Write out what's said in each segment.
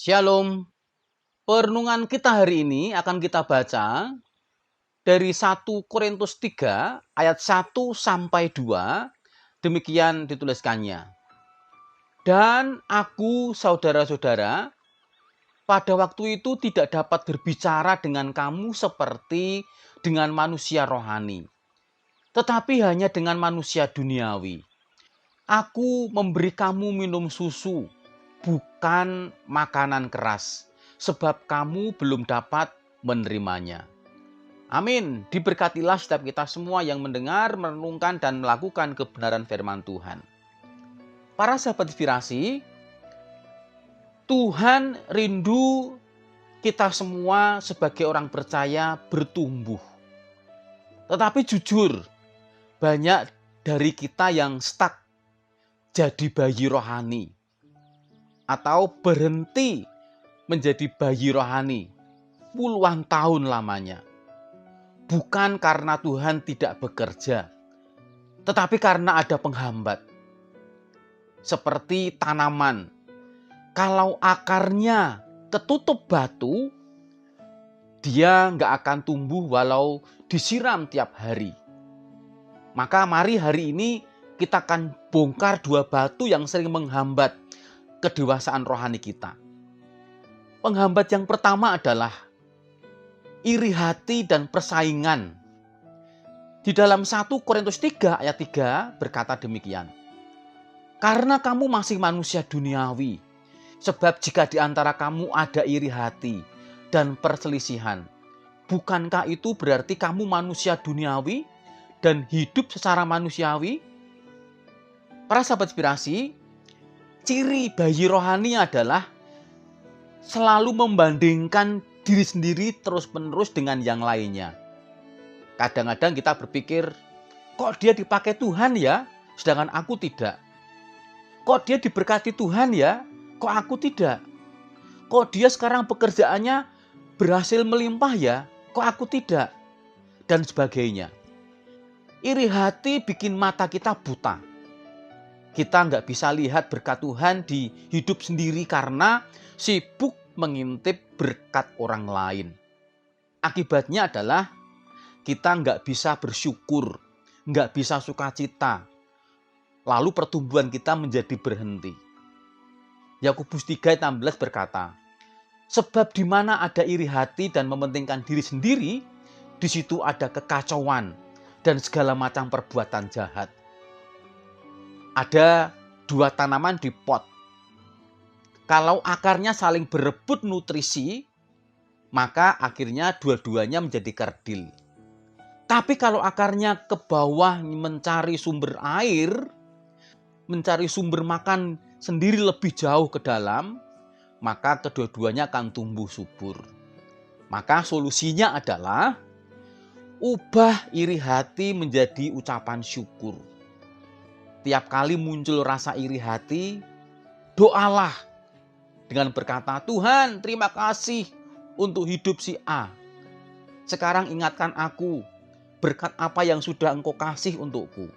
Shalom. Perenungan kita hari ini akan kita baca dari 1 Korintus 3 ayat 1 sampai 2. Demikian dituliskannya. Dan aku, saudara-saudara, pada waktu itu tidak dapat berbicara dengan kamu seperti dengan manusia rohani, tetapi hanya dengan manusia duniawi. Aku memberi kamu minum susu, bukan makanan keras, sebab kamu belum dapat menerimanya. Amin. Diberkatilah setiap kita semua yang mendengar, merenungkan, dan melakukan kebenaran firman Tuhan. Para sahabat inspirasi, Tuhan rindu kita semua sebagai orang percaya bertumbuh. Tetapi jujur, banyak dari kita yang stuck jadi bayi rohani atau berhenti menjadi bayi rohani puluhan tahun lamanya. Bukan karena Tuhan tidak bekerja, tetapi karena ada penghambat. Seperti tanaman, kalau akarnya ketutup batu, dia nggak akan tumbuh walau disiram tiap hari. Maka mari hari ini kita akan bongkar dua batu yang sering menghambat kedewasaan rohani kita. Penghambat yang pertama adalah iri hati dan persaingan. Di dalam 1 Korintus 3 ayat 3 berkata demikian. Karena kamu masih manusia duniawi, sebab jika di antara kamu ada iri hati dan perselisihan, bukankah itu berarti kamu manusia duniawi dan hidup secara manusiawi? Para sahabat inspirasi, ciri bayi rohani adalah selalu membandingkan diri sendiri terus-menerus dengan yang lainnya. Kadang-kadang kita berpikir, kok dia dipakai Tuhan ya, sedangkan aku tidak. Kok dia diberkati Tuhan ya, kok aku tidak. Kok dia sekarang pekerjaannya berhasil melimpah ya, kok aku tidak. Dan sebagainya. Iri hati bikin mata kita buta. Kita nggak bisa lihat berkat Tuhan di hidup sendiri karena sibuk mengintip berkat orang lain. Akibatnya adalah kita nggak bisa bersyukur, nggak bisa sukacita. Lalu pertumbuhan kita menjadi berhenti. Yakobus 3:16 berkata, sebab di mana ada iri hati dan mementingkan diri sendiri, di situ ada kekacauan dan segala macam perbuatan jahat. Ada dua tanaman di pot. Kalau akarnya saling berebut nutrisi, maka akhirnya dua-duanya menjadi kerdil. Tapi kalau akarnya ke bawah mencari sumber air, mencari sumber makan sendiri lebih jauh ke dalam, maka kedua-duanya akan tumbuh subur. Maka solusinya adalah ubah iri hati menjadi ucapan syukur. Tiap kali muncul rasa iri hati, doalah dengan berkata, Tuhan terima kasih untuk hidup si A. Sekarang ingatkan aku berkat apa yang sudah Engkau kasih untukku.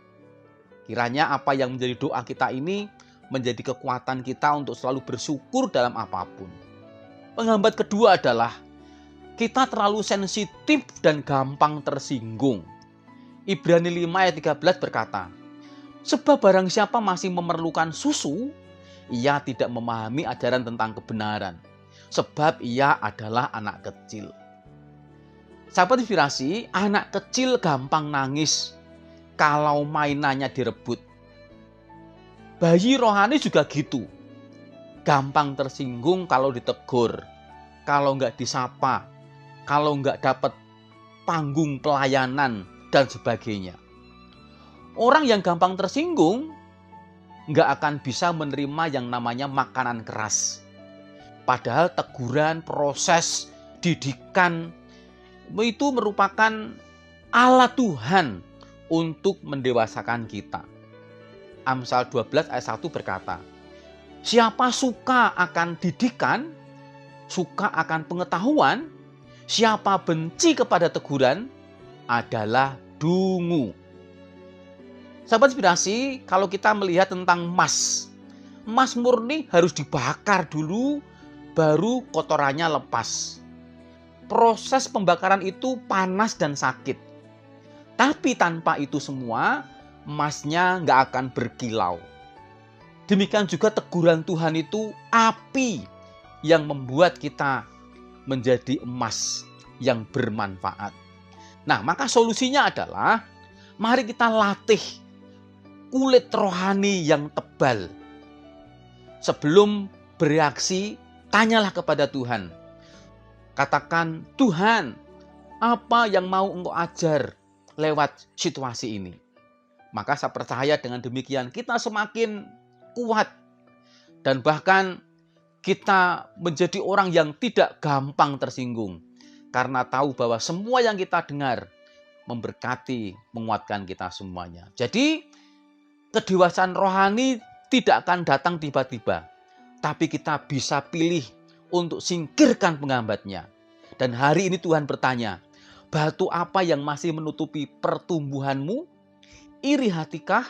Kiranya apa yang menjadi doa kita ini menjadi kekuatan kita untuk selalu bersyukur dalam apapun. Penghambat kedua adalah kita terlalu sensitif dan gampang tersinggung. Ibrani 5 ayat 13 berkata, sebab barang siapa masih memerlukan susu, ia tidak memahami ajaran tentang kebenaran, sebab ia adalah anak kecil. Sahabat inspirasi, anak kecil gampang nangis kalau mainannya direbut. Bayi rohani juga gitu. Gampang tersinggung kalau ditegur, kalau nggak disapa, kalau nggak dapat panggung pelayanan, dan sebagainya. Orang yang gampang tersinggung nggak akan bisa menerima yang namanya makanan keras. Padahal teguran, proses, didikan, itu merupakan alat Tuhan untuk mendewasakan kita. Amsal 12 ayat 1 berkata, siapa suka akan didikan, suka akan pengetahuan, siapa benci kepada teguran adalah dungu. Sahabat inspirasi, kalau kita melihat tentang emas murni harus dibakar dulu, baru kotorannya lepas. Proses pembakaran itu panas dan sakit. Tapi tanpa itu semua, emasnya nggak akan berkilau. Demikian juga teguran Tuhan itu api yang membuat kita menjadi emas yang bermanfaat. Nah, maka solusinya adalah mari kita latih kulit rohani yang tebal. Sebelum bereaksi, tanyalah kepada Tuhan. Katakan, Tuhan, apa yang mau Engkau ajar lewat situasi ini? Maka saya percaya dengan demikian kita semakin kuat. Dan bahkan kita menjadi orang yang tidak gampang tersinggung. Karena tahu bahwa semua yang kita dengar memberkati, menguatkan kita semuanya. Jadi, kedewasaan rohani tidak akan datang tiba-tiba. Tapi kita bisa pilih untuk singkirkan penghambatnya. Dan hari ini Tuhan bertanya, batu apa yang masih menutupi pertumbuhanmu? Iri hatikah?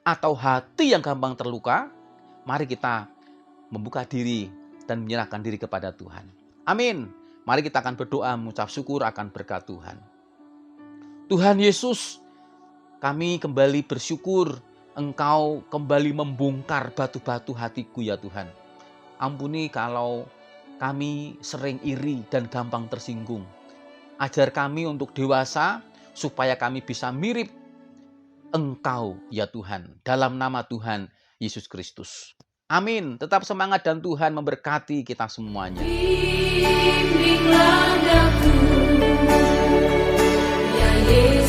Atau hati yang gampang terluka? Mari kita membuka diri dan menyerahkan diri kepada Tuhan. Amin. Mari kita akan berdoa mengucap syukur akan berkat Tuhan. Tuhan Yesus, kami kembali bersyukur Engkau kembali membongkar batu-batu hatiku ya Tuhan. Ampuni kalau kami sering iri dan gampang tersinggung. Ajar kami untuk dewasa supaya kami bisa mirip Engkau ya Tuhan. Dalam nama Tuhan Yesus Kristus. Amin. Tetap semangat dan Tuhan memberkati kita semuanya. Bimbinglah daku, ya Yesus.